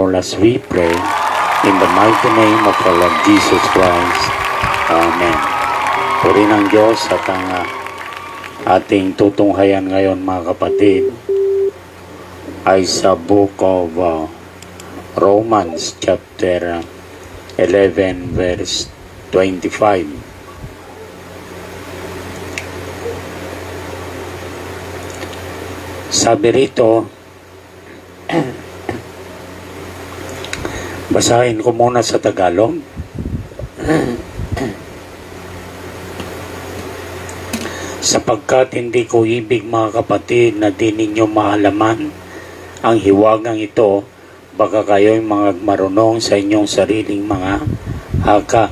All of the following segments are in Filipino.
all as we pray in the mighty name of our Lord Jesus Christ. Amen. Puri ng Diyos at ang ating tutunghayan ngayon mga kapatid ay sa book of Romans chapter 11 verse 25. Sabi rito, basahin ko muna sa Tagalog. Sapagkat hindi ko ibig mga kapatid na di ninyo maalaman ang hiwagang ito, baka kayo'y mga marunong sa inyong sariling mga haka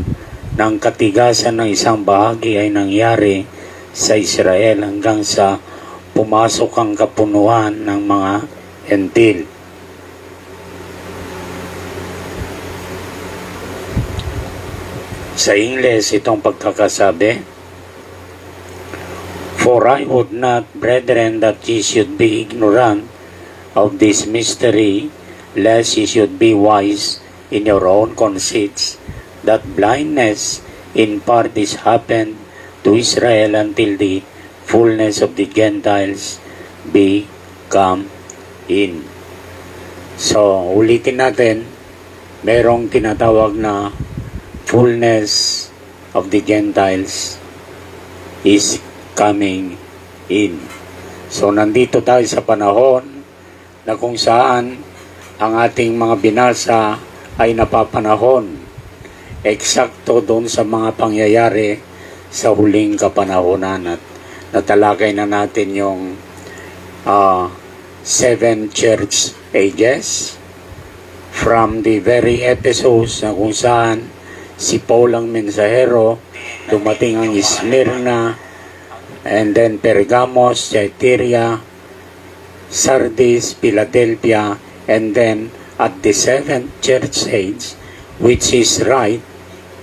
ng katigasan ng isang bahagi ay nangyari sa Israel hanggang sa pumasok ang kapunuan ng mga hentil. Sa Ingles itong pagkakasabi, for I would not, brethren, that ye should be ignorant of this mystery, lest ye should be wise in your own conceits, that blindness in part is happened to Israel until the fullness of the Gentiles be come in. So, ulitin natin, merong tinatawag na fullness of the Gentiles is coming in. So, nandito tayo sa panahon na kung saan ang ating mga binasa ay napapanahon eksakto doon sa mga pangyayari sa huling kapanahonan. At natalakay na natin yung 7 church ages from the very episodes na kung saan si Paul ang mensahero, dumating ang Smyrna, and then Pergamos, Thyatira, Sardis, Philadelphia, and then at the 7th church age, which is right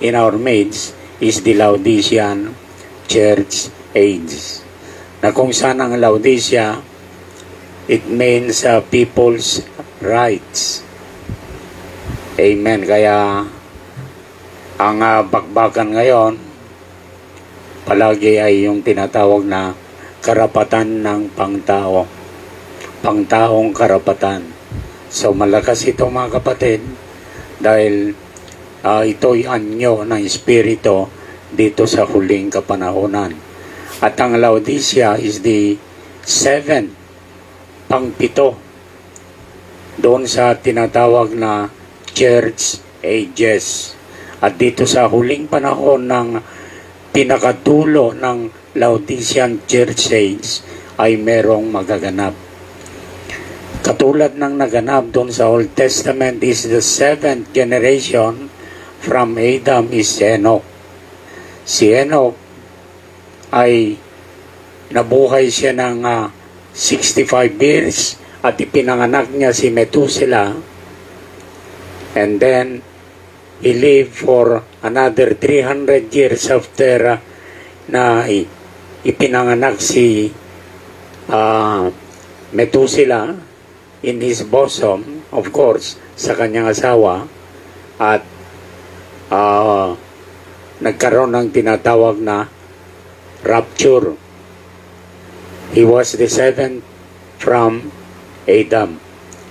in our midst, is the Laodicean church age. Na kung saan ang Laodicea, it means people's rights. Amen. Kaya ang bakbakan ngayon palagi ay yung tinatawag na karapatan ng pangtao. Pangtaong karapatan. So malakas ito mga kapatid dahil ito'y anyo ng Espiritu dito sa huling kapanahonan. At ang Laodicea is the 7th, pang-7 doon sa tinatawag na church ages. At dito sa huling panahon ng pinakadulo ng Laodicean church age ay merong magaganap. Katulad ng naganap doon sa Old Testament is the 7th generation from Adam is Enoch. Si Enoch ay nabuhay siya ng 65 years at ipinanganak niya si Methuselah, and then he lived for another 300 years after na ipinanganak si Methuselah in his bosom, of course, sa kanyang asawa, at nagkaroon ng tinatawag na rapture. He was the 7th from Adam,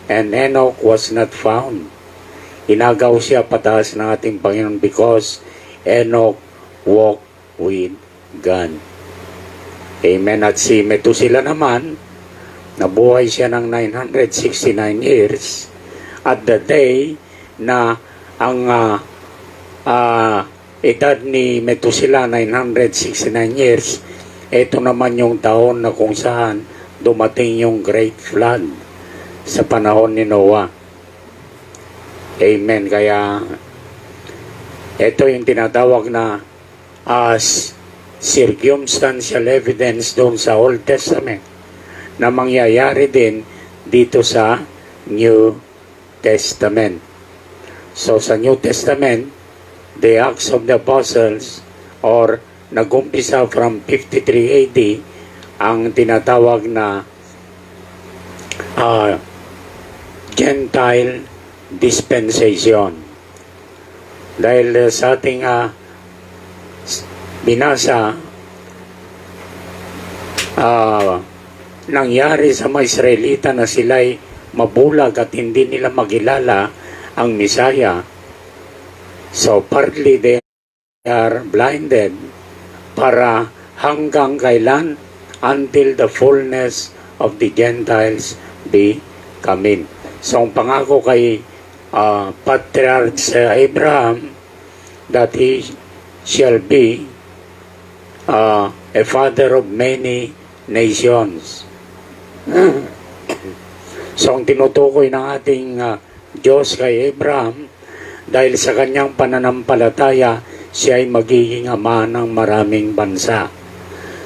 and Enoch was not found. Inagaw siya pataas ng ating Panginoon because Enoch walked with God. Amen. At si Methuselah naman, nabuhay siya ng 969 years at the day na ang edad ni Methuselah 969 years, ito naman yung taon na kung saan dumating yung Great Flood sa panahon ni Noah. Amen. Kaya ito yung tinatawag na as circumstantial evidence doon sa Old Testament na mangyayari din dito sa New Testament. So sa New Testament, the Acts of the Apostles or nag-umpisa from 53 AD ang tinatawag na Gentile dispensation. Dahil sa ating binasa, nangyari sa mga Israelita na sila'y mabulag at hindi nila magilala ang Misaya. So partly they are blinded para hanggang kailan? Until the fullness of the Gentiles be come in. So ang pangako kay Patriarch Abraham that he shall be a father of many nations. So ang tinutukoy ng ating Diyos kay Abraham, dahil sa kanyang pananampalataya, siya ay magiging ama ng maraming bansa.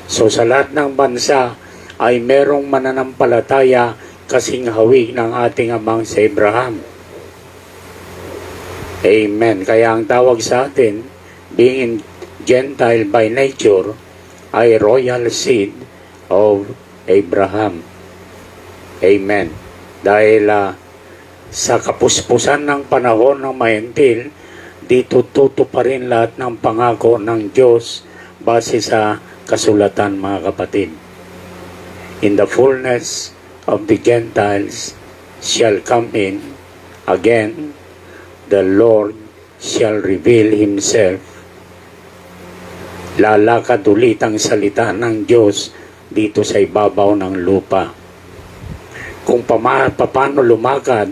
So sa lahat ng bansa ay merong mananampalataya kasing hawig ng ating amang si Abraham. Amen. Kaya ang tawag sa atin, being Gentile by nature, ay royal seed of Abraham. Amen. Dahil sa kapuspusan ng panahon ng mahentil, dito pa rin lahat ng pangako ng Diyos base sa kasulatan, mga kapatid. In the fullness of the Gentiles shall come in, again, the Lord shall reveal Himself. Lalakad ulit ang salita ng Diyos dito sa ibabaw ng lupa. Kung paano lumakad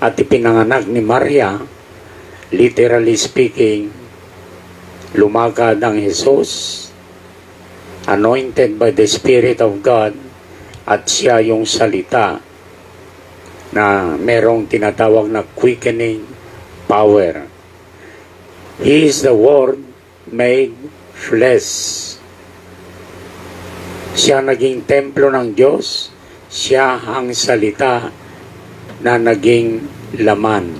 at ipinanganak ni Maria, literally speaking, lumakad ang Jesus, anointed by the Spirit of God, at siya yung salita na merong tinatawag na quickening power. He is the Word made flesh. Siya naging templo ng Diyos, siya ang salita na naging laman.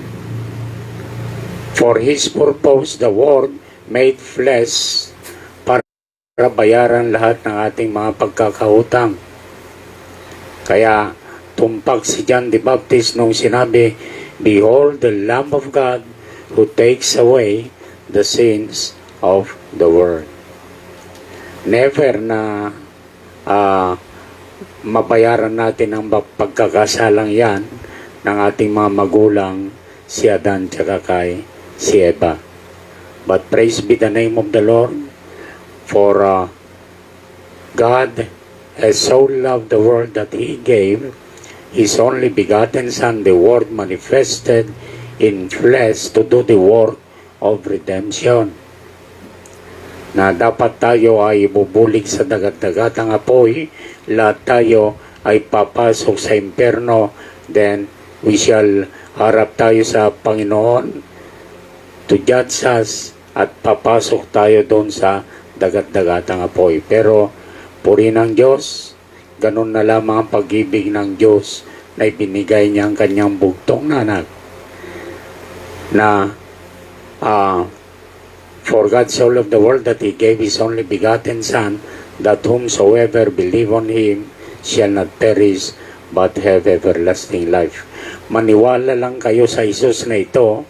For His purpose, the Word made flesh, para bayaran lahat ng ating mga pagkakautang. Kaya tumpak si John the Baptist nung sinabi, "Behold the Lamb of God who takes away the sins of the world." Never na mabayaran natin ang pagkakasalang yan ng ating mga magulang, si Adan tsaka kay si Eva. But praise be the name of the Lord, for God has so loved the world that He gave His only begotten Son, the Word manifested in flesh, to do the work of redemption. Na dapat tayo ay ibubulig sa dagat-dagatang apoy, lahat tayo ay papasok sa impyerno, then we shall harap tayo sa Panginoon to judge us, at papasok tayo doon sa dagat-dagatang apoy. Pero puri ng Diyos, ganun na lamang ang pag-ibig ng Diyos na ibinigay niya ang kanyang bugtong na anak, na for God so loved the world that He gave His only begotten Son, that whomsoever believe on Him shall not perish but have everlasting life. Maniwala lang kayo sa Jesus na ito.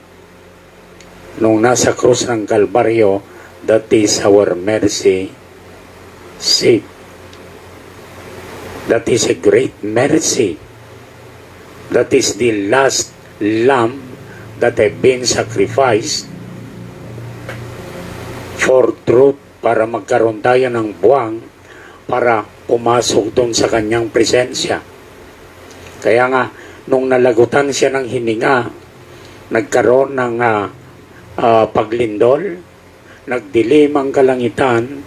Nung nasa krus ng Kalbaryo, that is our mercy seat. That is a great mercy. That is the last lamb that have been sacrificed for truth, para magkaroon tayo ng buwang para pumasok doon sa kanyang presensya. Kaya nga, nung nalagutan siya ng hininga, nagkaroon ng paglindol, nagdilim ang kalangitan,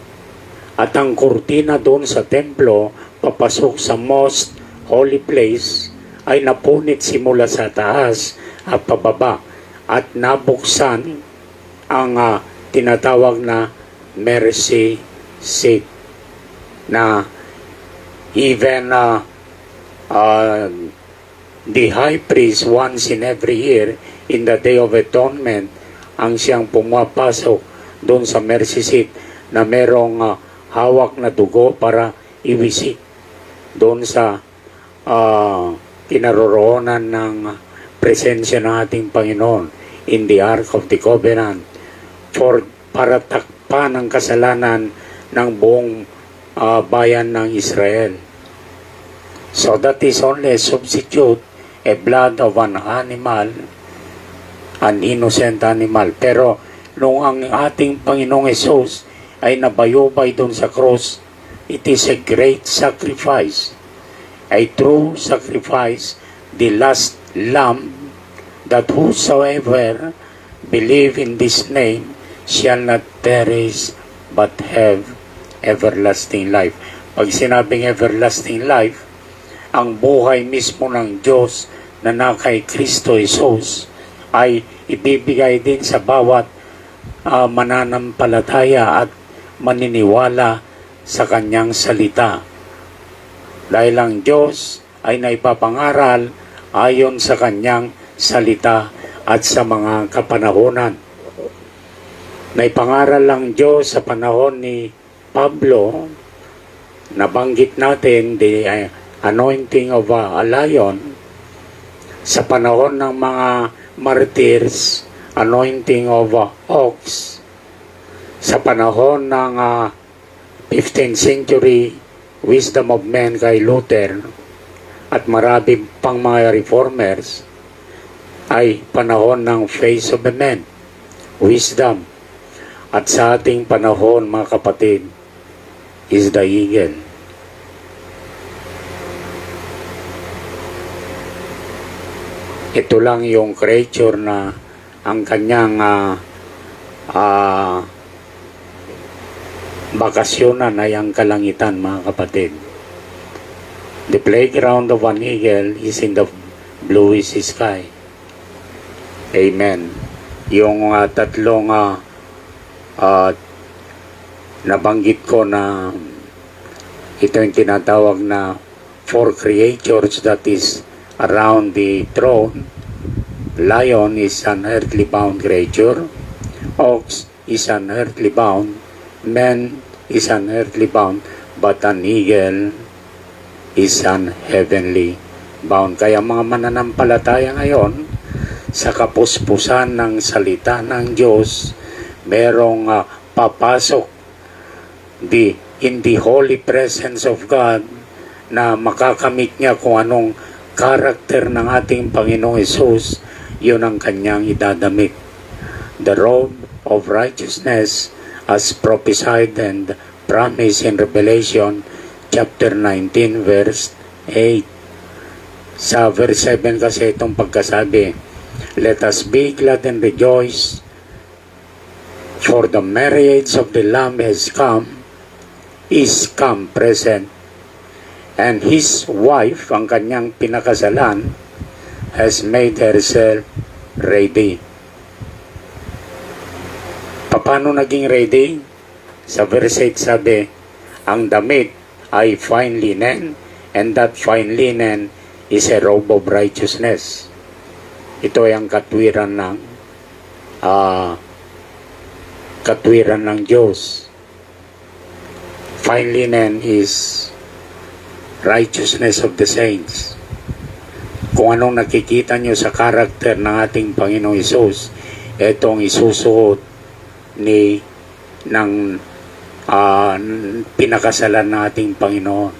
at ang kurtina doon sa templo, papasok sa most holy place, ay napunit simula sa taas at pababa, at nabuksan ang tinatawag na mercy seat, na even the high priest once in every year in the Day of Atonement ang siyang pumapasok doon sa mercy seat na merong hawak na dugo para iwisik doon sa kinaroroonan ng presensya ng ating Panginoon in the Ark of the Covenant para takpan ang kasalanan ng buong bayan ng Israel. So that is only a substitute, a blood of an animal, an innocent animal. Pero nung ang ating Panginoong Hesus ay nabayubay doon sa cross, it is a great sacrifice, a true sacrifice, the last lamb, that whosoever believe in this name shall not perish but have everlasting life. Pag sinabing everlasting life, ang buhay mismo ng Diyos na kay Kristo Jesus ay ibibigay din sa bawat mananampalataya at maniniwala sa kanyang salita. Dahil ang Diyos ay naipapangaral ayon sa kanyang salita at sa mga kapanahonan. Naipangaral lang Diyos sa panahon ni Pablo, nabanggit natin the anointing of a lion. Sa panahon ng mga martyrs, anointing of a ox. Sa panahon ng 15th century, wisdom of men kay Luther at marami pang mga reformers, ay panahon ng face of a man, wisdom. At sa ating panahon, mga kapatid, is the eagle. Ito lang yung creature na ang kanyang bakasyonan ay ang kalangitan, mga kapatid. The playground of an eagle is in the bluish sky. Amen. Yung tatlong nabanggit ko na ito yung tinatawag na four creatures that is around the throne. Lion is an earthly bound creature. Ox is an earthly bound. Man is an earthly bound. But an eagle is an heavenly bound. Kaya mga mananampalataya ngayon, sa kapuspusan ng salita ng Diyos, merong papasok in the holy presence of God na makakamit niya kung anong karakter ng ating Panginoong Hesus, yun ang kanyang idadamit. The robe of righteousness as prophesied and promised in Revelation chapter 19 verse 8. Sa verse 7 kasi itong pagkasabi, let us be glad and rejoice, for the marriage of the Lamb is come present, and his wife, ang kanyang pinakasalan, has made herself ready. Paano naging ready? Sa verse 8 sabi, ang damit ay fine linen, and that fine linen is a robe of righteousness. Ito ay ang katwiran ng Diyos. Fine linen is righteousness of the saints. Kung anong nakikita nyo sa karakter ng ating Panginoong Hesus, itong isusuot ng pinakasalan ng ating Panginoon.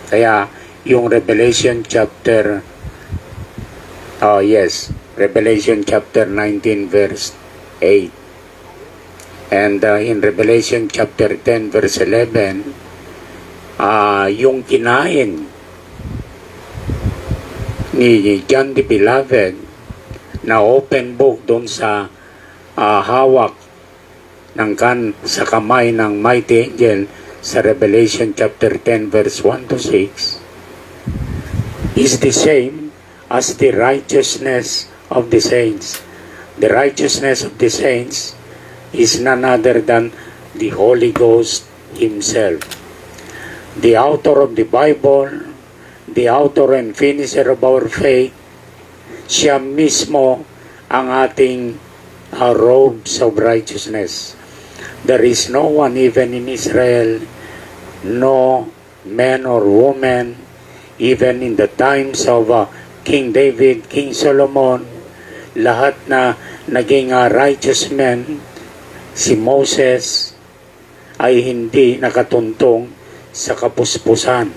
Kaya yung Revelation chapter Revelation chapter 19 verse 8, and in Revelation chapter 10 verse 11, yung kinain ni John the Beloved na open book doon sa hawak ng sa kamay ng mighty angel sa Revelation chapter 10 verse 1 to 6 is the same as the righteousness of the saints. The righteousness of the saints is none other than the Holy Ghost Himself. The author of the Bible, the author and finisher of our faith, siya mismo ang ating robes of righteousness. There is no one even in Israel, no man or woman, even in the times of King David, King Solomon, lahat na naging righteous men, si Moses ay hindi nakatuntong sa kapuspusan.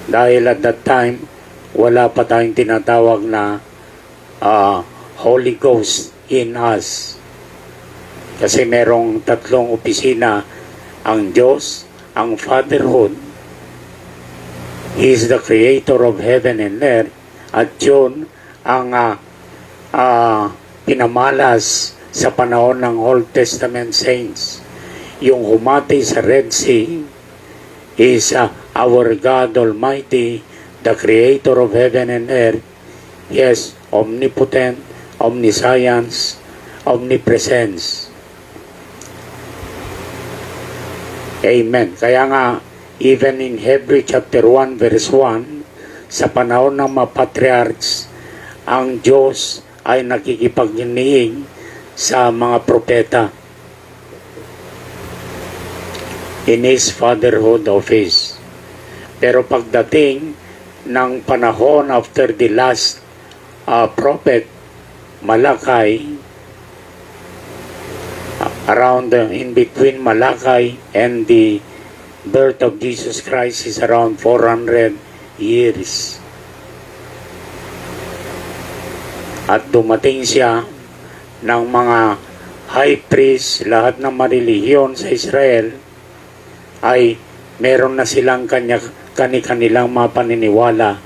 Dahil at that time, wala pa tayong tinatawag na Holy Ghost in us. Kasi merong tatlong opisina, ang Diyos, ang Fatherhood, He is the Creator of heaven and earth, at yun ang pinamalas sa panahon ng Old Testament saints. Yung humati sa Red Sea is our God Almighty, the Creator of heaven and earth. Yes, omnipotent, omniscience, omnipresence. Amen. Kaya nga, even in Hebrew chapter 1 verse 1, sa panahon ng mga patriarchs, ang Diyos ay nakikipagniing sa mga propeta in His fatherhood office. Pero pagdating ng panahon after the last prophet, Malachi, around in between Malachi and the birth of Jesus Christ is around 400 years. At dumating siya ng mga high priest, lahat ng marelihiyon sa Israel, ay meron na silang kanilang mga paniniwala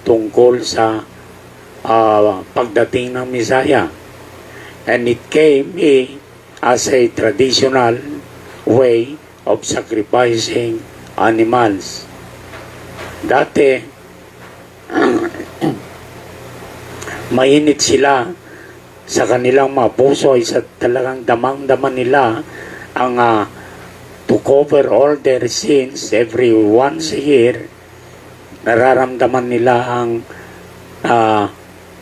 tungkol sa pagdating ng Messiah. And it came as a traditional way of sacrificing animals. Dati, mainit sila sa kanilang mga puso, ay sa talagang damang-dama nila ang to cover all their sins every once a year. Nararamdaman nila ang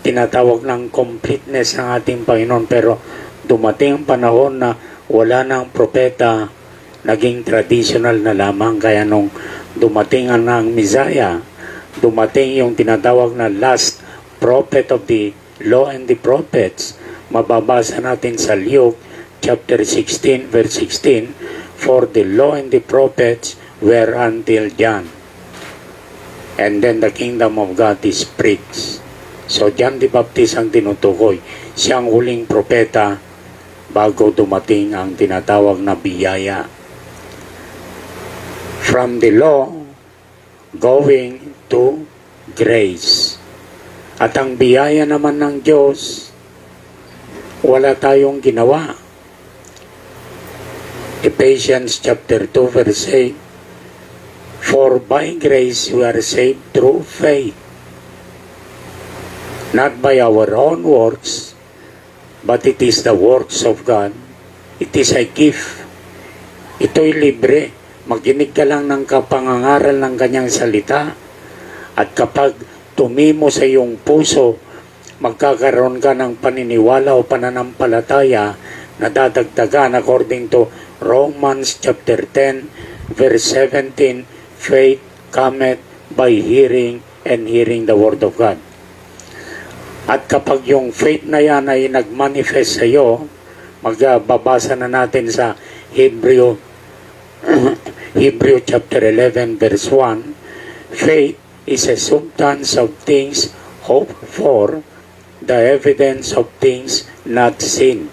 tinatawag ng completeness ng ating Panginoon. Pero dumating ang panahon na wala nang propeta, naging traditional na lamang. Kaya nung dumating ang Messiah, dumating yung tinatawag na last prophet of the law and the prophets. Mababasa natin sa Luke chapter 16 verse 16, for the law and the prophets were until John, and then the kingdom of God is preached. So John the Baptist ang tinutukoy, siyang huling propeta bago dumating ang tinatawag na biyaya. From the law going to grace. At ang biyaya naman ng Diyos, wala tayong ginawa. Ephesians chapter 2 verse 8, for by grace we are saved through faith, not by our own works, but it is the works of God. It is a gift. Ito'y libre. Makinig ka lang ng kapangangaral ng kanyang salita, at kapag tumimo sa iyong puso, magkakaroon ka ng paniniwala o pananampalataya na dadagdagan according to Romans chapter 10 verse 17, faith cometh by hearing, and hearing the word of God. At kapag yung faith na yan ay nagmanifest sa iyo, magbabasa na natin sa Hebrew chapter 11 verse 1, faith is a substance of things hoped for, the evidence of things not seen.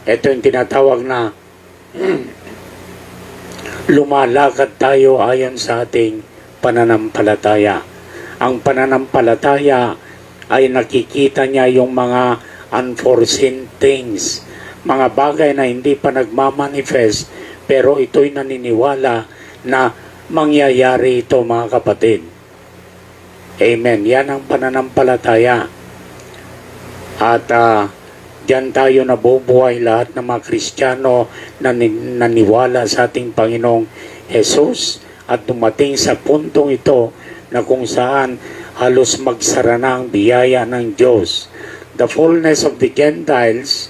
Ito yung tinatawag na lumalakad tayo ayon sa ating pananampalataya. Ang pananampalataya ay nakikita niya yung mga unforeseen things, mga bagay na hindi pa nagmamanifest, pero ito'y naniniwala na mangyayari ito, mga kapatid. Amen. Yan ang pananampalataya. At diyan tayo nabubuhay, lahat ng mga Kristiyano na naniwala sa ating Panginoong Jesus, at dumating sa puntong ito na kung saan halos magsara na ang biyaya ng Diyos. The fullness of the Gentiles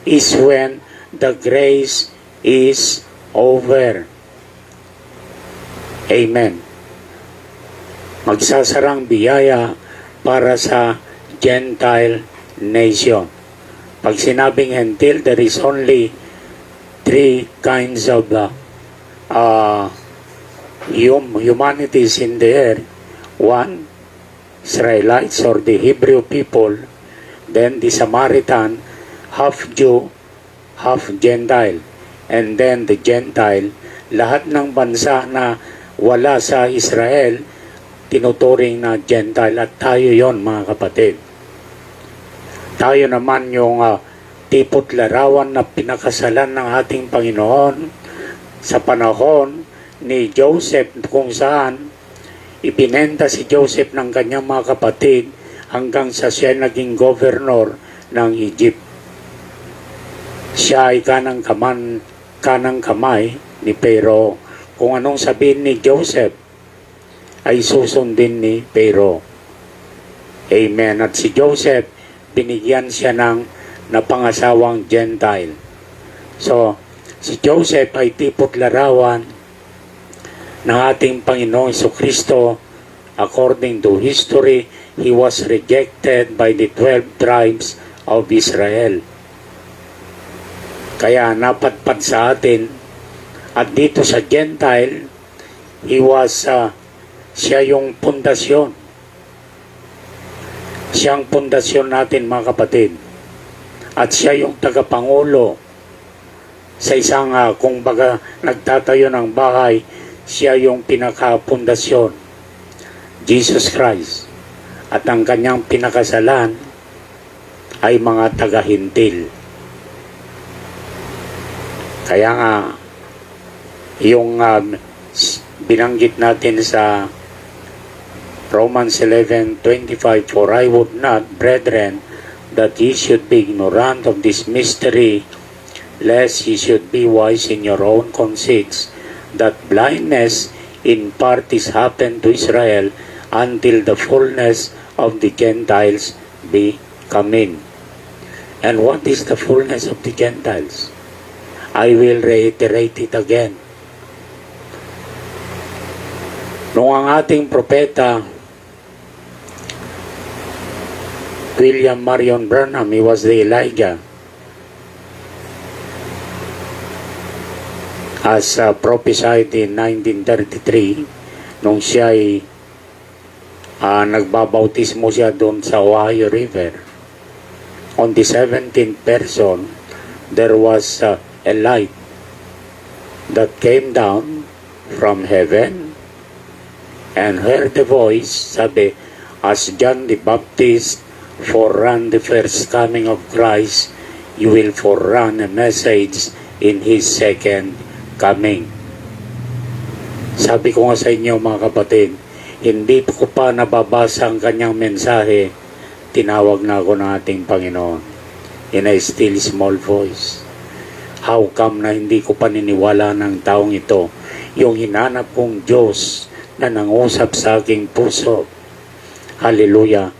is when the grace is over. Amen. Magsasara ang biyaya para sa Gentile nation. Pag sinabing Gentile, there is only three kinds of humanities in the earth. One, Israelites or the Hebrew people, then the Samaritan, half Jew, half Gentile, and then the Gentile. Lahat ng bansa na wala sa Israel, tinuturing na Gentile, at tayo yon, mga kapatid. Tayo naman yung tipot larawan na pinakasalan ng ating Panginoon sa panahon ni Joseph, kung saan ibinenta si Joseph ng kanyang mga kapatid hanggang sa siya naging governor ng Egypt. Siya ay kanang kamay ni Pharaoh. Kung anong sabihin ni Joseph ay susundin ni Pharaoh. Amen. At si Joseph, binigyan siya ng napangasawang Gentile. So, si Joseph ay tipot larawan ng ating Panginoong Jesucristo. According to history, he was rejected by the 12 tribes of Israel. Kaya napadpad sa atin, at dito sa Gentile, siya yung pundasyon. Siyang pundasyon natin, mga kapatid. At siya yung tagapangulo sa isang, kung baga nagtatayo ng bahay, siya yung pinakapundasyon, Jesus Christ. At ang kanyang pinakasalan ay mga taga-hintil. Kaya nga, yung binanggit natin sa Romans 11:25, for I would not, brethren, that ye should be ignorant of this mystery, lest ye should be wise in your own conceits, that blindness in part is happened to Israel until the fullness of the Gentiles be come in. And what is the fullness of the Gentiles? I will reiterate it again. Noong ang ating propeta William Marion Branham, he was the Elijah, as prophesied in 1933, nung siya ay nagbabautismo siya doon sa Ohio River. On the 17th person, there was a light that came down from heaven and heard the voice, sabi, as John the Baptist forerun the first coming of Christ, you will forerun a message in His second coming. Sabi ko nga sa inyo, mga kapatid, hindi ko pa nababasa ang kanyang mensahe, tinawag na ako ng ating Panginoon in a still small voice. How come na hindi ko paniniwala ng taong ito, yung hinanap kong Diyos na nangusap sa aking puso? Hallelujah!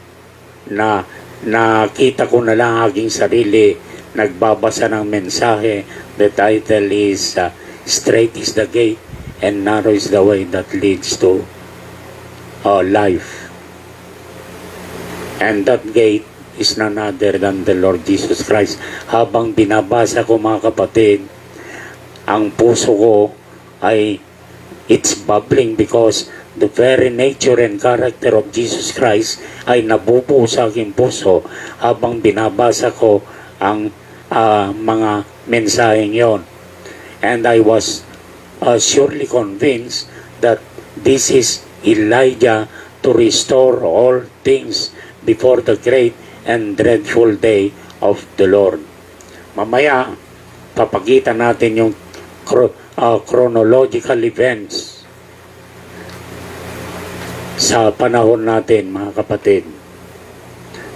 Na nakita ko na lang aking sarili nagbabasa ng mensahe. The title is Straight is the Gate and Narrow is the Way that leads to life. And that gate is none other than the Lord Jesus Christ. Habang binabasa ko, mga kapatid, ang puso ko ay it's bubbling because the very nature and character of Jesus Christ ay nabubuo sa aking puso habang binabasa ko ang mga mensaheng yon. And I was surely convinced that this is Elijah to restore all things before the great and dreadful day of the Lord. Mamaya, papakita natin yung chronological events sa panahon natin, mga kapatid.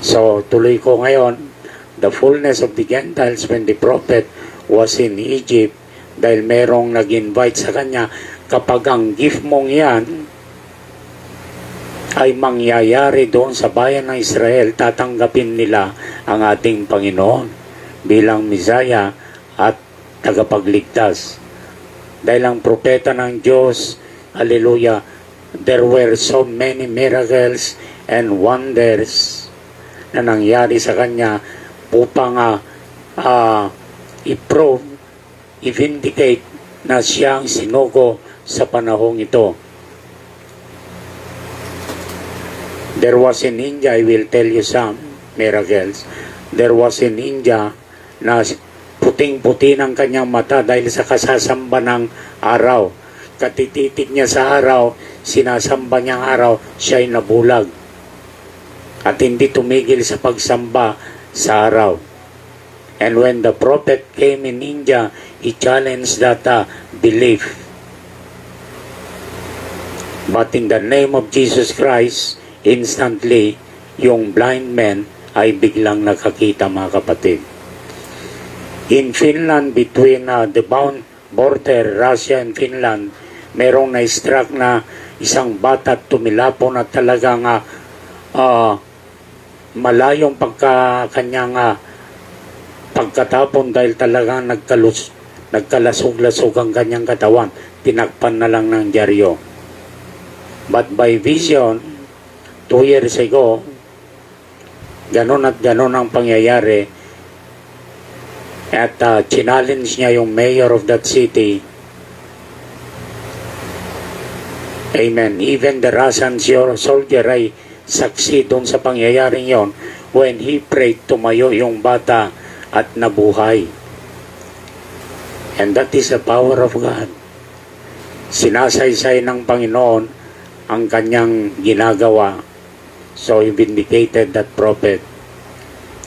So, tuloy ko ngayon, the fullness of the Gentiles when the prophet was in Egypt, dahil merong nag-invite sa kanya, kapag ang gift mong yan ay mangyayari doon sa bayan ng Israel, tatanggapin nila ang ating Panginoon bilang Messiah at tagapagligtas. Dahil ang propeta ng Diyos, hallelujah, there were so many miracles and wonders na nangyari sa kanya upang i-prove, i-vindicate na siya ang sinugo sa panahong ito. There was in India, I will tell you some miracles. There was in India na puting-puti ng kanyang mata dahil sa kasasamba ng araw. Katititig niya sa araw, sinasamba niyang araw, siya ay nabulag. At hindi tumigil sa pagsamba sa araw. And when the prophet came in India, he challenged that belief. But in the name of Jesus Christ, instantly, yung blind man ay biglang nakakita, mga kapatid. In Finland, between the border, Russia and Finland, merong na-struck na isang bata tumilapon at talagang malayong kanyang pagkatapon dahil talagang nagkalasog-lasog ang kanyang katawan. Tinakpan na lang ng dyaryo. But by vision, 2 years ago, ganon at ganon ang pangyayari. At challenge niya yung mayor of that city. Amen. Even the Russian soldier ay saksi doon sa pangyayaring yon when he prayed, tumayo yung bata at nabuhay. And that is the power of God. Sinasaysay ng Panginoon ang kanyang ginagawa. So he vindicated that prophet.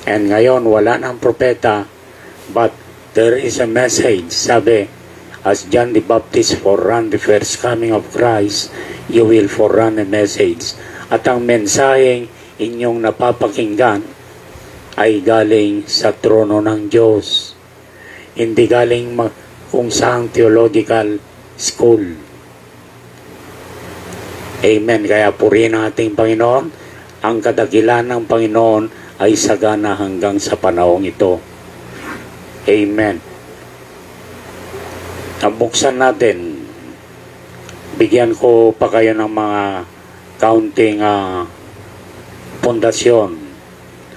And ngayon wala nang propeta, but there is a message. Sabi, as John the Baptist forerun the first coming of Christ, you will forerun a message. At ang mensaheng inyong napapakinggan ay galing sa trono ng Diyos. Hindi galing kung saang theological school. Amen. Kaya purihin ang ating Panginoon. Ang kadakilan ng Panginoon ay sagana hanggang sa panahong ito. Amen. Buksan natin. Bigyan ko pa kayo ng mga counting pundasyon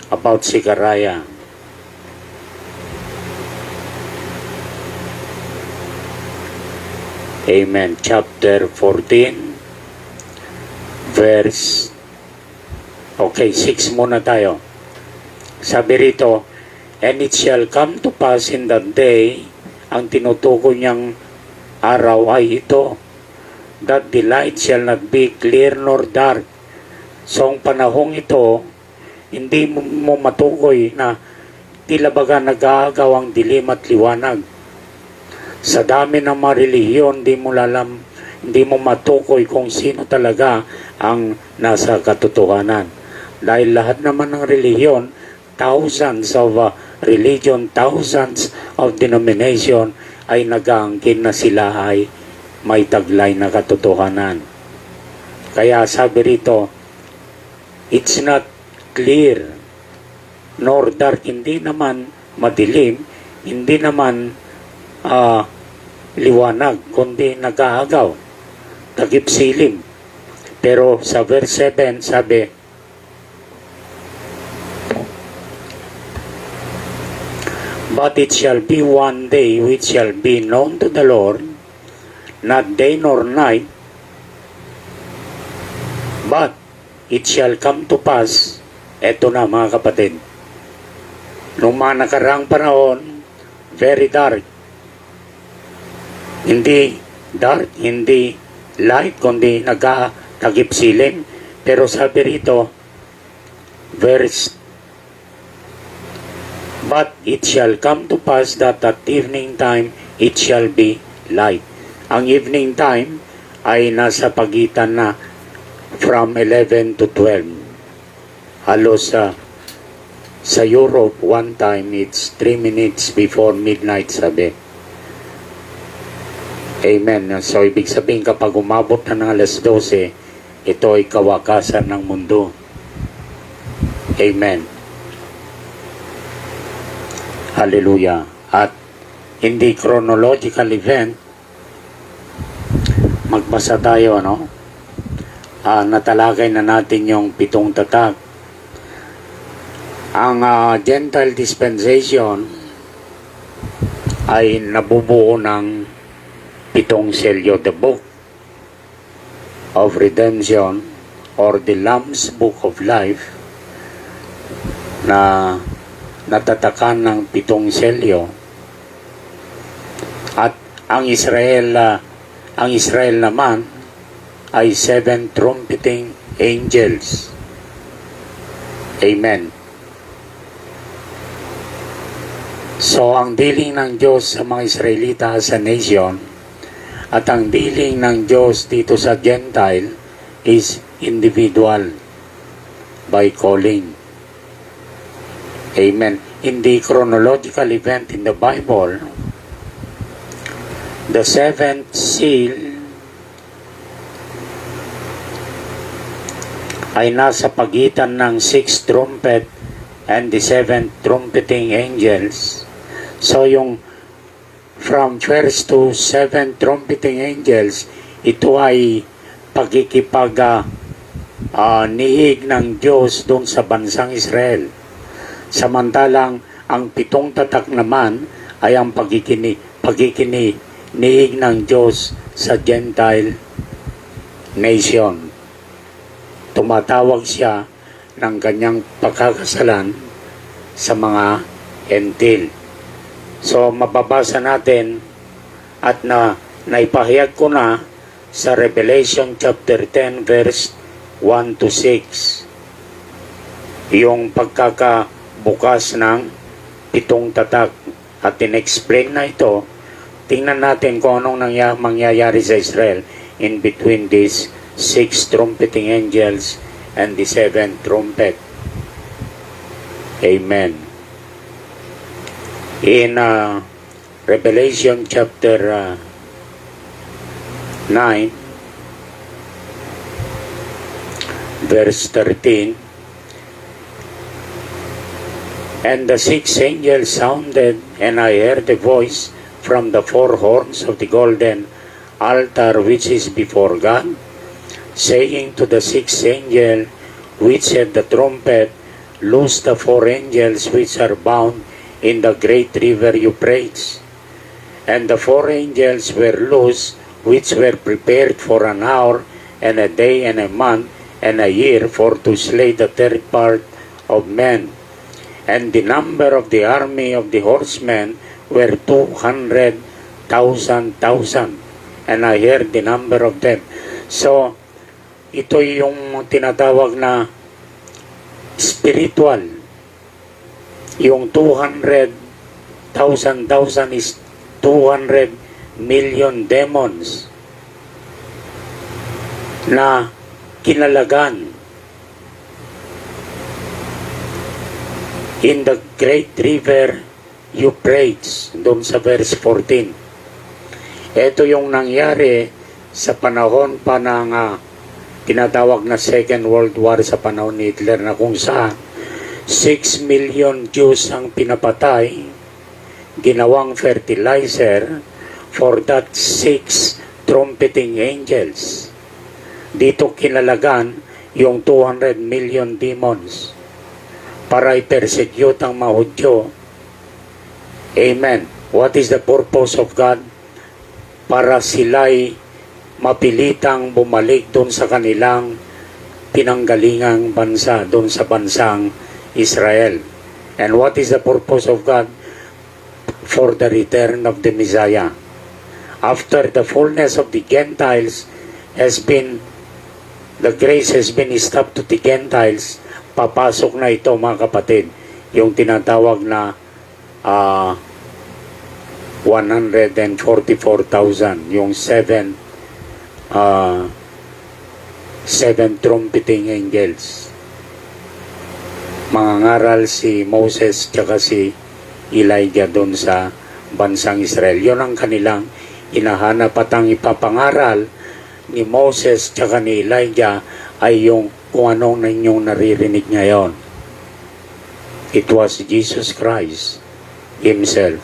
about Zechariah. Amen. Chapter 14 verse 6 muna tayo. Sabi rito, and it shall come to pass in that day, ang tinutukoy niyang araw ay ito, that the light shall not be clear nor dark. So ang panahong ito, hindi mo matukoy na tila baga nag-aagaw ang dilim at liwanag. Sa dami ng mga relihiyon, hindi mo matukoy kung sino talaga ang nasa katotohanan. Dahil lahat naman ng relihiyon, thousands of religion, thousands of denomination ay nag-aangkin na sila ay may taglay na katotohanan. Kaya sabi rito, it's not clear nor dark, hindi naman madilim, hindi naman liwanag, kundi nag-aagaw, takip silim. Pero sa verse 7 sabi, but it shall be one day which shall be known to the Lord, not day nor night, but it shall come to pass. Eto na mga kapatid, nung mga nakaraang panahon, very dark, hindi dark, hindi light, kundi nagkatagip silim. Pero sabi rito, but it shall come to pass that at evening time it shall be light. Ang evening time ay nasa pagitan na from 11 to 12. Halos sa Europe, one time it's 3 minutes before midnight, sabi. Amen. So ibig sabihin kapag umabot na ng alas 12, ito ay kawakasan ng mundo. Amen. Hallelujah. At hindi chronological event, magbasa tayo, natalakay na natin yung 7 tatak. Ang Gentile dispensation ay nabubuo ng 7 selyo, the Book of Redemption or the Lamb's Book of Life, na natatakan ng 7 selyo. At ang Israel naman ay 7 trumpeting angels. Amen. So, ang dealing ng Diyos sa mga Israelita sa nation at ang dealing ng Diyos dito sa Gentile is individual by calling. Amen. In the chronological event in the Bible, the 7th seal ay nasa pagitan ng 6th trumpet and the 7th trumpeting angels. So yung from first to 7th trumpeting angels, ito ay nihig ng Diyos doon sa bansang Israel. Samantalang ang 7 tatak naman ay ang nihig ng Diyos sa Gentile nation. Tumatawag siya ng kanyang pagkakasalan sa mga Hentil. So mababasa natin at naipahayag ko na sa Revelation chapter 10 verse 1 to 6 yung pagkakabukas ng 7 tatak, at in-explain na ito. Tingnan natin kung anong mangyayari sa Israel in between these 6 trumpeting angels and the 7th trumpet. Amen. In Revelation chapter 9 verse 13, and the 6th angel sounded, and I heard a voice from the 4 horns of the golden altar which is before God, saying to the 6th angel which had the trumpet, loose the 4 angels which are bound in the great river Euphrates. And the 4 angels were loose, which were prepared for an hour, and a day, and a month, and a year, for to slay the 3rd part of men. And the number of the army of the horsemen were 200,000. And I heard the number of them. So, ito yung tinatawag na spiritual. Yung 200,000 is 200 million demons na kinalagan in the great river Euphrates, doon sa verse 14. Ito yung nangyari sa panahon pa ng tinatawag na Second World War, sa panahon ni Hitler, na kung saan 6 million Jews ang pinapatay, ginawang fertilizer for that 6 trumpeting angels. Dito kinalagan yung 200 million demons para i-persecute ang mga Hudyo. Amen. What is the purpose of God? Para sila'y mapilitang bumalik doon sa kanilang pinanggalingang bansa, doon sa bansang Israel. And what is the purpose of God? For the return of the Messiah. After the fullness of the Gentiles has been, the grace has been stopped to the Gentiles, papasok na ito, mga kapatid, yung tinatawag na 144,000, yung 7 trumpeting angels. Mangangaral si Moses tsaka si Elijah doon sa bansang Israel. Yun ang kanilang hinahanap, at ang ipapangaral ni Moses tsaka ni Elijah ay yung kung anong ninyong naririnig ngayon. It was Jesus Christ Himself.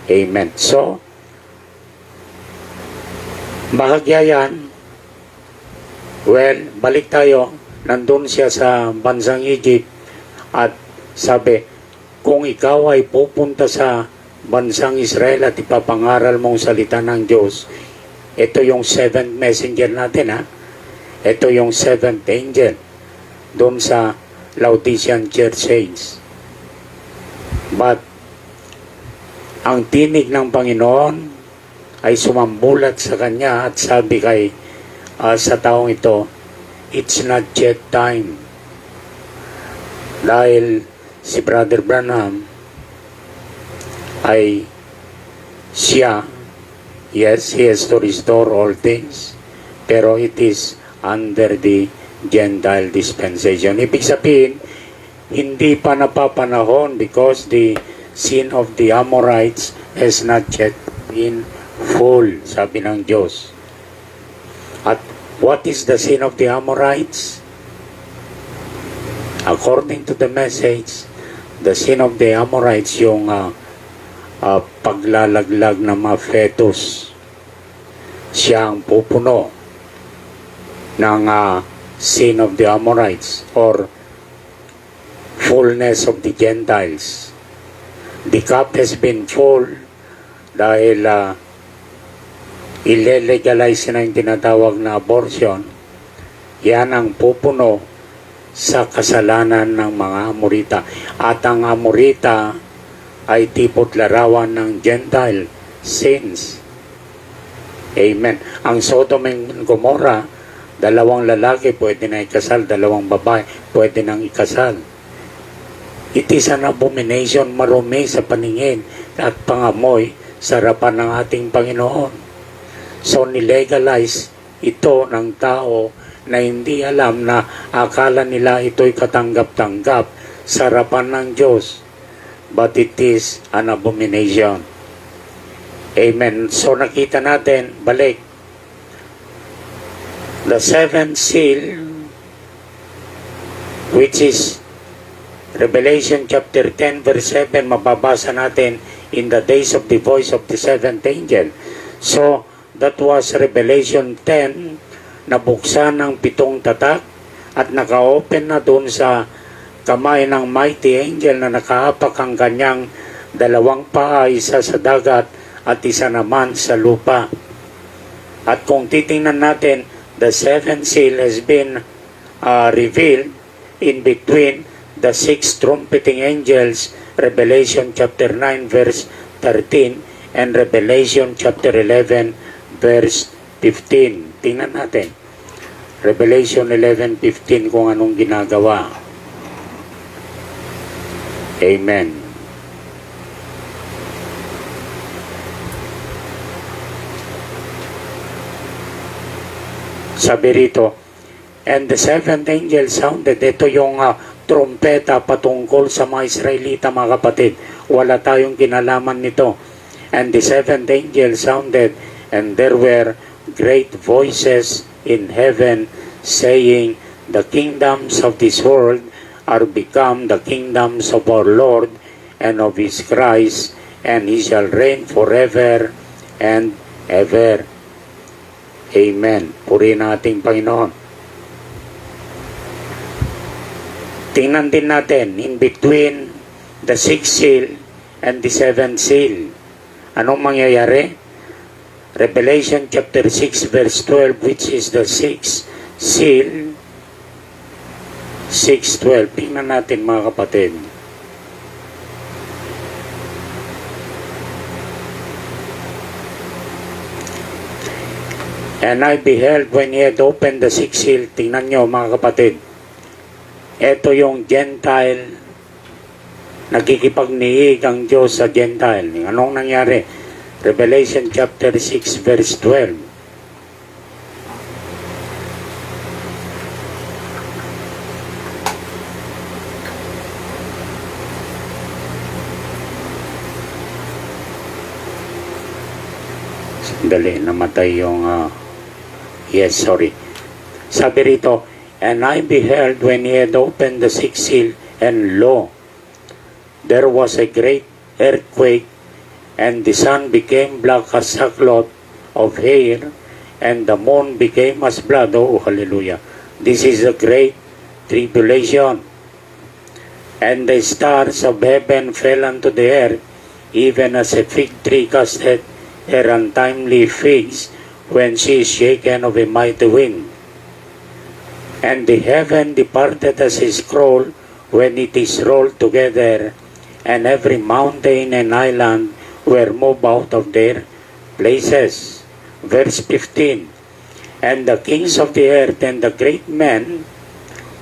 Amen. So, bahagya yan Well, balik tayo. Nandun siya sa bansang Egypt at sabi, kung ikaw ay pupunta sa bansang Israel at ipapangaral mong salita ng Diyos, ito yung seventh messenger natin, ha? Ito yung seventh angel doon sa Laodicean Church Saints. But ang tinig ng Panginoon ay sumambulat sa kanya at sabi sa taong ito, it's not yet time. Dahil si Brother Branham ay siya, yes, he has to restore all things, pero it is under the Gentile dispensation. Ibig sabihin, hindi pa napapanahon because the sin of the Amorites has not yet been full, sabi ng Diyos. At what is the sin of the Amorites? According to the message, the sin of the Amorites yung paglalaglag ng mga fetus. Siya ang pupuno ng sin of the Amorites or fullness of the Gentiles. The cup has been full dahil ile-legalize na yung tinatawag na abortion. Yan ang pupuno sa kasalanan ng mga Amorita. At ang Amorita ay tipot larawan ng Gentile sins. Amen. Ang Sodom and Gomorrah, dalawang lalaki pwede na ikasal, dalawang babae pwede nang ikasal. It is an abomination, marumi sa paningin at pangamoy sa harapan ng ating Panginoon. So nilegalize ito ng tao na hindi alam na akala nila ito'y katanggap-tanggap sa harapan ng Diyos. But it is an abomination. Amen. So nakita natin, balik. The seventh seal, which is Revelation chapter 10 verse 7, mababasa natin in the days of the voice of the seventh angel. So, that was Revelation 10, nabuksan ng 7 tatak at naka-open na doon sa kamay ng mighty angel na nakahapak ang kanyang 2 paa, isa sa dagat at isa naman sa lupa. At kung titingnan natin, the seventh seal has been revealed in between the 6 trumpeting angels, Revelation chapter 9 verse 13 and Revelation chapter 11 verse 15. Tingnan natin. Revelation 11:15 kung anong ginagawa. Amen. Sabi rito, and the seventh angel sounded. Ito yung trompeta patungkol sa mga Israelita, mga kapatid. Wala tayong kinalaman nito. And the seventh angel sounded, and there were great voices in heaven saying, the kingdoms of this world are become the kingdoms of our Lord and of His Christ, and He shall reign forever and ever. Amen. Purihin nating Panginoon. Tingnan din natin, in between the 6th seal and the 7th seal, anong mangyayari? Revelation chapter 6 verse 12, which is the 6th seal, 6:12. Tingnan natin, mga kapatid. And I beheld when he had opened the 6th seal. Tingnan nyo, mga kapatid. Ito yung Gentile. Nagkikipagniig ang Diyos sa Gentile. Anong nangyari? Revelation chapter 6 verse 12. Sandali, namatay yung yes, sorry. Sabi rito, and I beheld when he had opened the 6th seal, and lo, there was a great earthquake, and the sun became black as sackcloth of hair, and the moon became as blood. Oh, hallelujah. This is a great tribulation. And the stars of heaven fell unto the earth, even as a fig tree casteth her untimely figs when she is shaken of a mighty wind. And the heaven departed as a scroll when it is rolled together, and every mountain and island were moved out of their places. Verse 15, and the kings of the earth and the great men.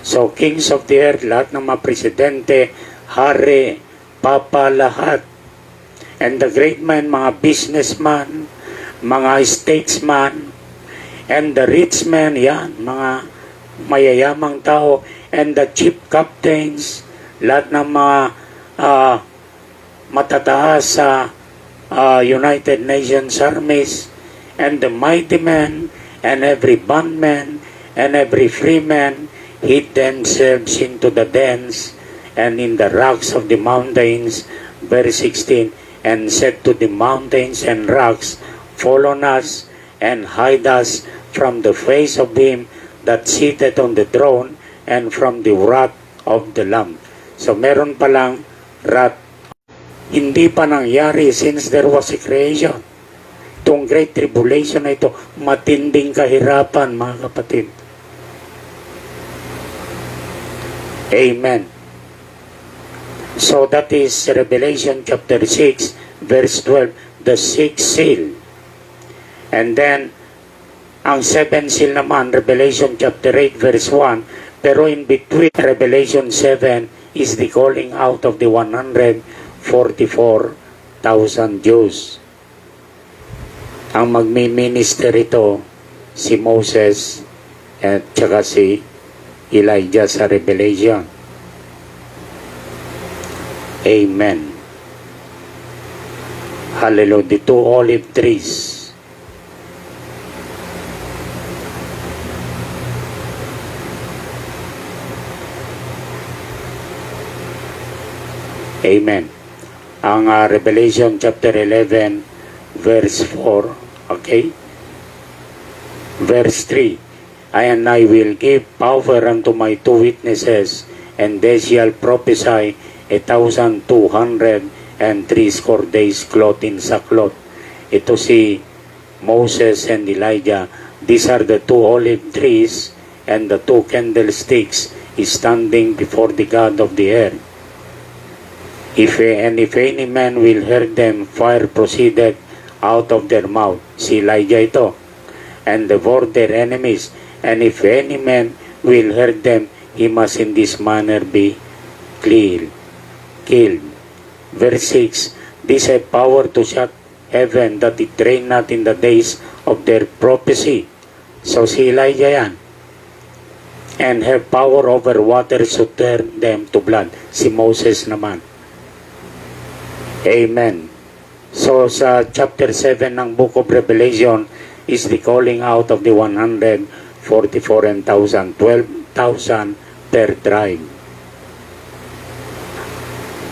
So kings of the earth, lahat ng mga presidente, hari, papa, lahat. And the great men, mga businessman, mga statesman, and the rich men, yan, mga mayayamang tao, and the chief captains, lahat ng mga matataas sa United Nations armies, and the mighty men, and every bondman, and every free man, hid themselves into the dens and in the rocks of the mountains. Verse 16, and said to the mountains and rocks, fall on us, and hide us from the face of him that sitteth on the throne, and from the wrath of the Lamb. So meron palang wrath. Hindi pa nangyari since there was a creation. Itong great tribulation na ito, matinding kahirapan, mga kapatid. Amen. So that is Revelation chapter 6, verse 12, the sixth seal. And then, ang seventh seal naman, Revelation chapter 8, verse 1, pero in between Revelation 7 is the calling out of the 144,000 Jews. Ang magmi-minister ito, si Moses at saka si Elijah sa Revelation. Amen. Hallelujah. The two olive trees. Amen. Ang Revelation chapter 11 verse 4, okay? Verse 3, and I will give power unto my two witnesses, and they shall prophesy 1,203 days clothed in sackcloth. Ito si Moses and Elijah. These are the two olive trees and the two candlesticks standing before the God of the earth. If any man will hear them, fire proceeded out of their mouth. Si Elijah ito. And devour their enemies. And if any man will hurt them, he must in this manner be killed. Verse 6, these have power to shut heaven, that it rain not in the days of their prophecy. So si Elijah yan. And have power over waters to turn them to blood. Si Moses naman. Amen. So sa chapter 7 ng book of Revelation is the calling out of the 144,000, 12,000 per tribe.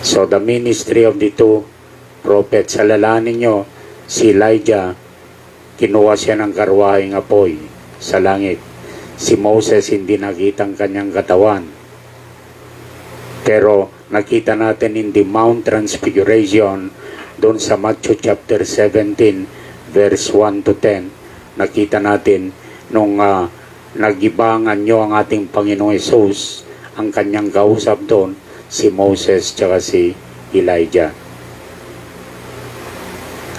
So the ministry of the two prophets, alalahanin nyo, si Elijah, kinuha siya ng karwaheng apoy sa langit. Si Moses hindi nakita ang kanyang katawan. Pero nakita natin in the Mount Transfiguration, doon sa Matthew chapter 17, verse 1 to 10, nakita natin nung nagibangan nyo ang ating Panginoong Hesus, ang kanyang kausap doon, si Moses tsaka si Elijah.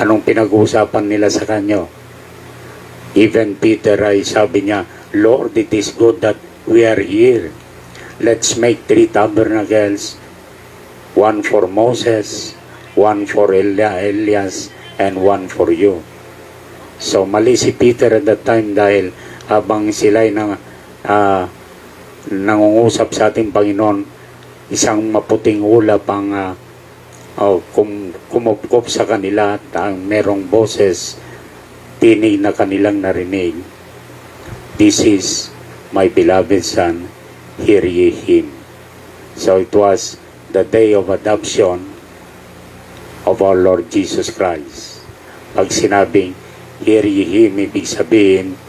Anong pinag-uusapan nila sa kanyo? Even Peter ay sabi niya, Lord, it is good that we are here. Let's make 3 tabernacles, one for Moses, one for Elias, and one for you. So mali si Peter at that time dahil habang sila'y nangungusap sa ating Panginoon, isang maputing ulap ang kumupkop sa kanila at merong boses tinig na kanilang narinig. This is my beloved Son, hear ye him. So it was the day of adoption of our Lord Jesus Christ. Pag sinabing, hear ye him, ibig sabihin,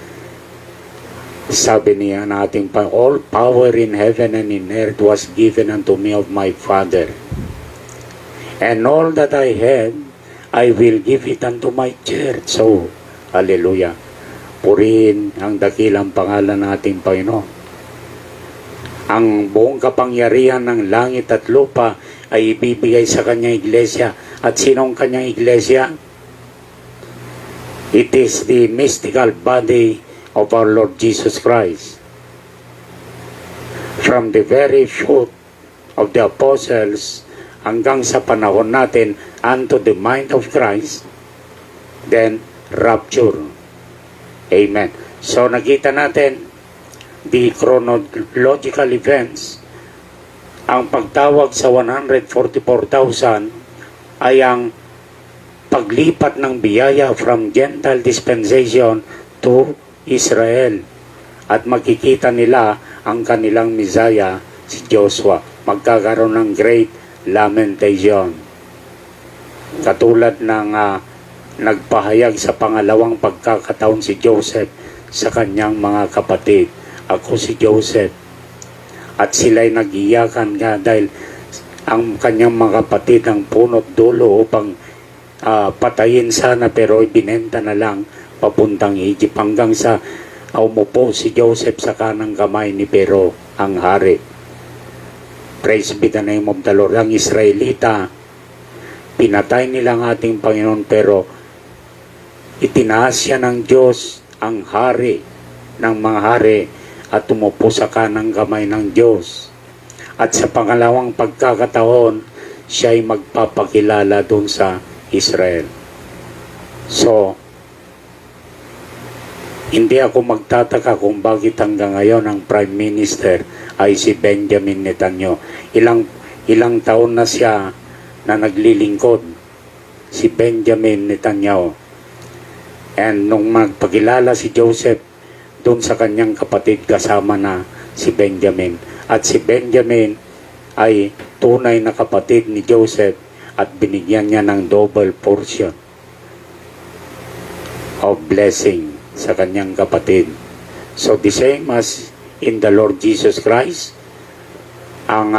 sabi niya natin pa, all power in heaven and in earth was given unto me of my Father. And all that I had, I will give it unto my church. So, hallelujah. Purihin ang dakilang pangalan natin, Panginoon. Ang buong kapangyarihan ng langit at lupa ay ibibigay sa kanyang iglesia. At sinong kanyang iglesia? It is the mystical body of our Lord Jesus Christ. From the very foot of the apostles hanggang sa panahon natin unto the mind of Christ, then rapture. Amen. So nakita natin the chronological events. Ang pagtawag sa 144,000 ay ang paglipat ng biyaya from Gentile dispensation to Israel. At makikita nila ang kanilang Messiah, si Joshua. Magkakaroon ng great lamentation. Katulad ng nagpahayag sa pangalawang pagkakataon si Joseph sa kanyang mga kapatid. Ako si Joseph. At sila'y nag-iyakan nga dahil ang kanyang mga kapatid ang punot dulo upang patayin sana, pero ibinenta na lang papuntang Egypt hanggang sa umupo si Joseph sa kanang kamay ni Pero ang hari. Praise be the name of the Lord. Ang Israelita, pinatay nila ang ating Panginoon, pero itinaas siya ng Diyos ang hari ng mga hari at tumupo sa kanang kamay ng Diyos. At sa pangalawang pagkakataon, siya ay magpapakilala doon sa Israel. So, hindi ako magtataka kung bakit hanggang ngayon ang Prime Minister ay si Benjamin Netanyahu. Ilang taon na siya na naglilingkod, si Benjamin Netanyahu. And nung magpakilala si Joseph doon sa kanyang kapatid, kasama na si Benjamin. At si Benjamin ay tunay na kapatid ni Joseph at binigyan niya ng double portion of blessing sa kanyang kapatid. So the same as in the Lord Jesus Christ, ang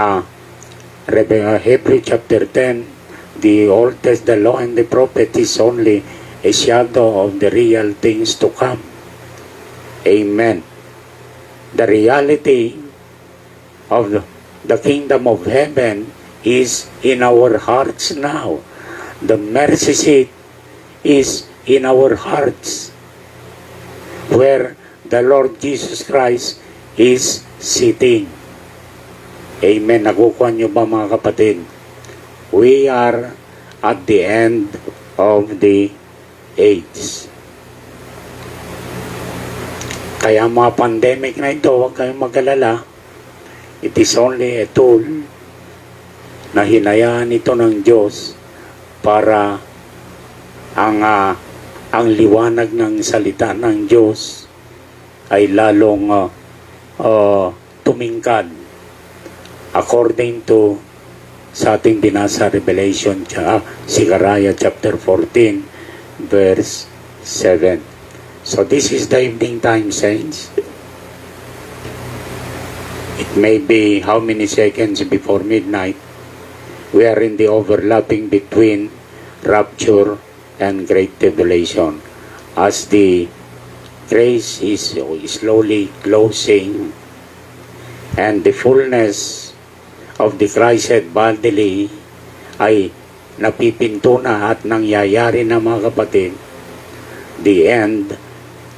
Hebrew chapter 10, the Old Testament, the law and the prophet is only a shadow of the real things to come. Amen. The reality of the kingdom of heaven is in our hearts now. The mercy seat is in our hearts, where the Lord Jesus Christ is sitting. Amen. Nakukuha niyo ba, mga kapatid? We are at the end of the age. Kaya mga pandemic na ito, huwag kayong mag-alala. It is only a tool na hinayaan ito ng Diyos para ang liwanag ng salita ng Diyos ay lalong tumingkad according to sa ating binasa Revelation, Zechariah chapter 14 verse 7. So this is the evening time, saints. It may be how many seconds before midnight. We are in the overlapping between rapture and great tribulation. As the grace is slowly closing and the fullness of the Christ bodily ay napipinto na at nangyayari na, mga kapatid, the end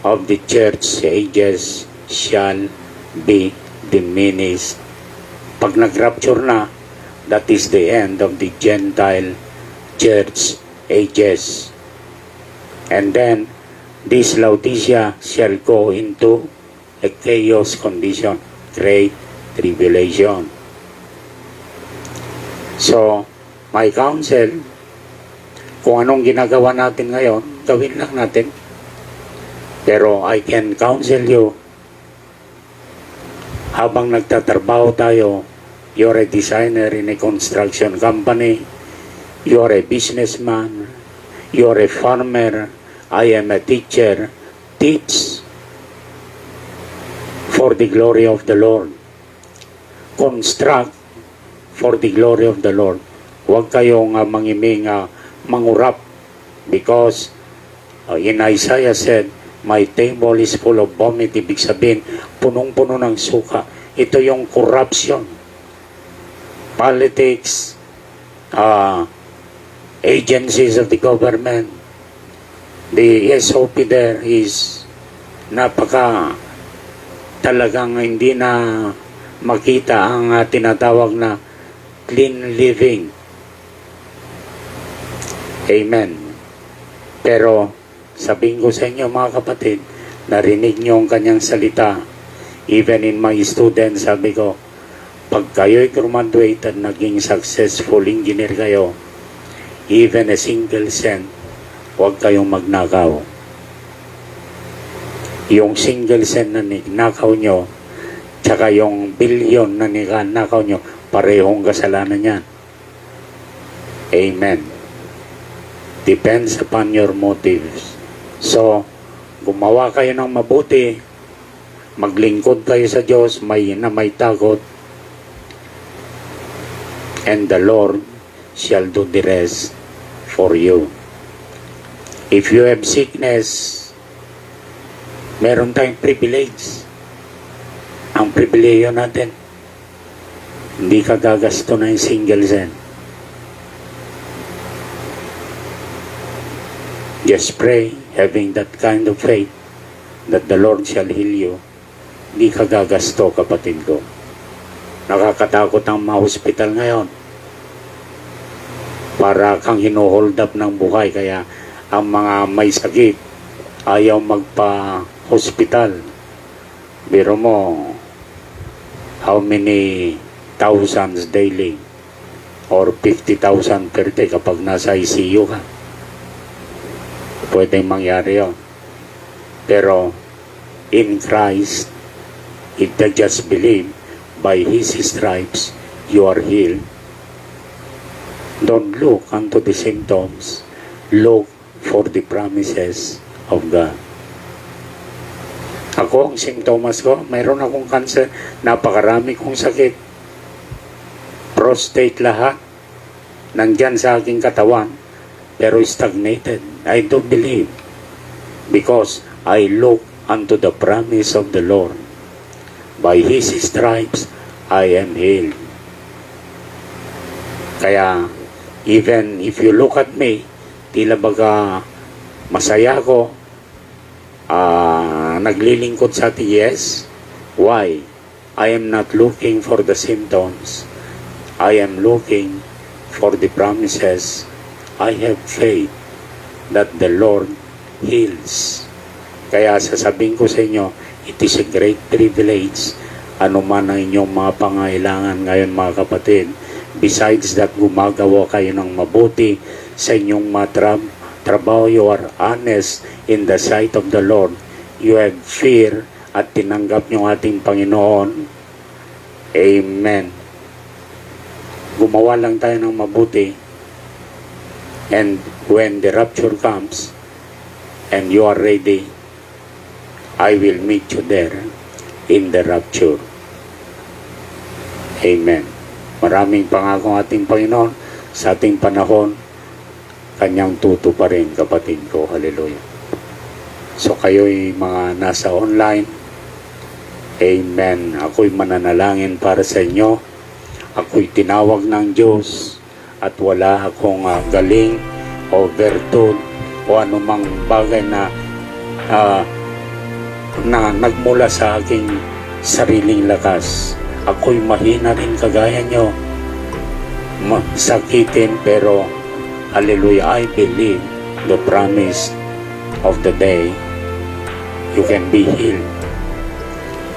of the church ages shall be diminished. Pag nag-rapture na, that is the end of the Gentile church ages. And then, this Laodicea shall go into a chaos condition, great tribulation. So, my counsel, kung anong ginagawa natin ngayon, gawin lang natin. Pero I can counsel you, habang nagtatrabaho tayo, you're a designer in a construction company, you're a businessman, you're a farmer, I am a teacher. Teach for the glory of the Lord. Construct for the glory of the Lord. Huwag kayong mangiming mangurap, because in Isaiah said, my table is full of vomit. Ibig sabihin, punong-puno ng suka. Ito yung corruption. Politics, agencies of the government. The SOP there is talagang hindi na makita ang tinatawag na clean living. Amen. Pero sabihin ko sa inyo mga kapatid, narinig niyo ang kanyang salita. Even in my students, sabi ko, pag kayo'y graduate at naging successful engineer kayo, even a single cent, huwag kayong magnakaw. Yung single cent na nakaw nyo, tsaka yung billion na nakaw nyo, parehong kasalanan yan. Amen. Depends upon your motives. So, gumawa kayo ng mabuti, maglingkod kayo sa Diyos, may takot, and the Lord shall do the rest for you. If you have sickness, meron tayong privilege. Ang pribileyo natin, hindi ka gagasto na yung single cent. Just pray, having that kind of faith, that the Lord shall heal you. Hindi ka gagasto, kapatid ko. Nakakatakot ang mga hospital ngayon. Para kang hino-hold up ng buhay, kaya ang mga may sakit ayaw magpa-hospital. Biro mo, how many thousands daily or 50,000 per day kapag nasa ICU ka? Pwedeng mangyari yun. Pero in Christ, if they just believe by His stripes you are healed. Don't look unto the symptoms. Look for the promises of God. Ako, ang simptomas ko, mayroon akong cancer, napakarami kong sakit. Prostate lahat, nandyan sa aking katawan, pero stagnated. I don't believe, because I look unto the promise of the Lord. By His stripes, I am healed. Kaya, even if you look at me, tila baga masaya ko, naglilingkod sa atin, yes. Why? I am not looking for the symptoms. I am looking for the promises. I have faith that the Lord heals. Kaya sasabihin ko sa inyo, it is a great privilege, ano man ang inyong mga pangailangan ngayon mga kapatid. Besides that, gumagawa kayo ng mabuti sa inyong trabaho. You are honest in the sight of the Lord. You have fear at tinanggap niyo ating Panginoon. Amen. Gumawa lang tayo ng mabuti. And when the rapture comes and you are ready, I will meet you there in the rapture. Amen. Maraming pangako ating Panginoon sa ating panahon, kanyang tuto pa rin, kapatid ko. Hallelujah. So kayo'y mga nasa online, amen. Ako'y mananalangin para sa inyo. Ako'y tinawag ng Diyos at wala akong galing o virtud o anumang bagay na nagmula sa aking sariling lakas. Ako'y mahina rin kagaya nyo, sakitin, pero hallelujah, I believe the promise of the day you can be healed.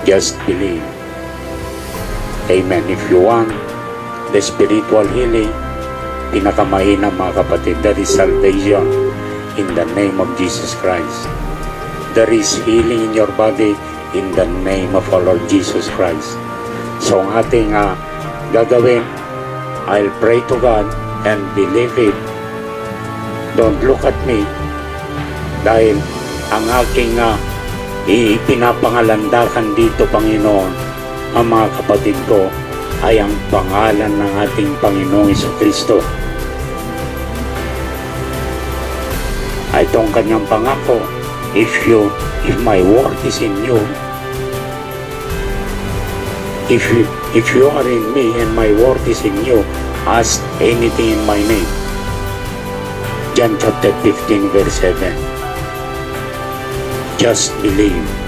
Just believe. Amen. If you want the spiritual healing, pinakamahina mga kapatid, that is salvation in the name of Jesus Christ. There is healing in your body in the name of our Lord Jesus Christ. So ang ating gagawin, I'll pray to God and believe it. Don't look at me. Dahil ang aking ipinapangalandakan dito, Panginoon, ang mga kapatid ko, ay ang pangalan ng ating Panginoong Jesucristo. Ay itong kanyang pangako, if my word is in you, if you are in me and my word is in you, ask anything in my name. John chapter 15 verse 7. Just believe.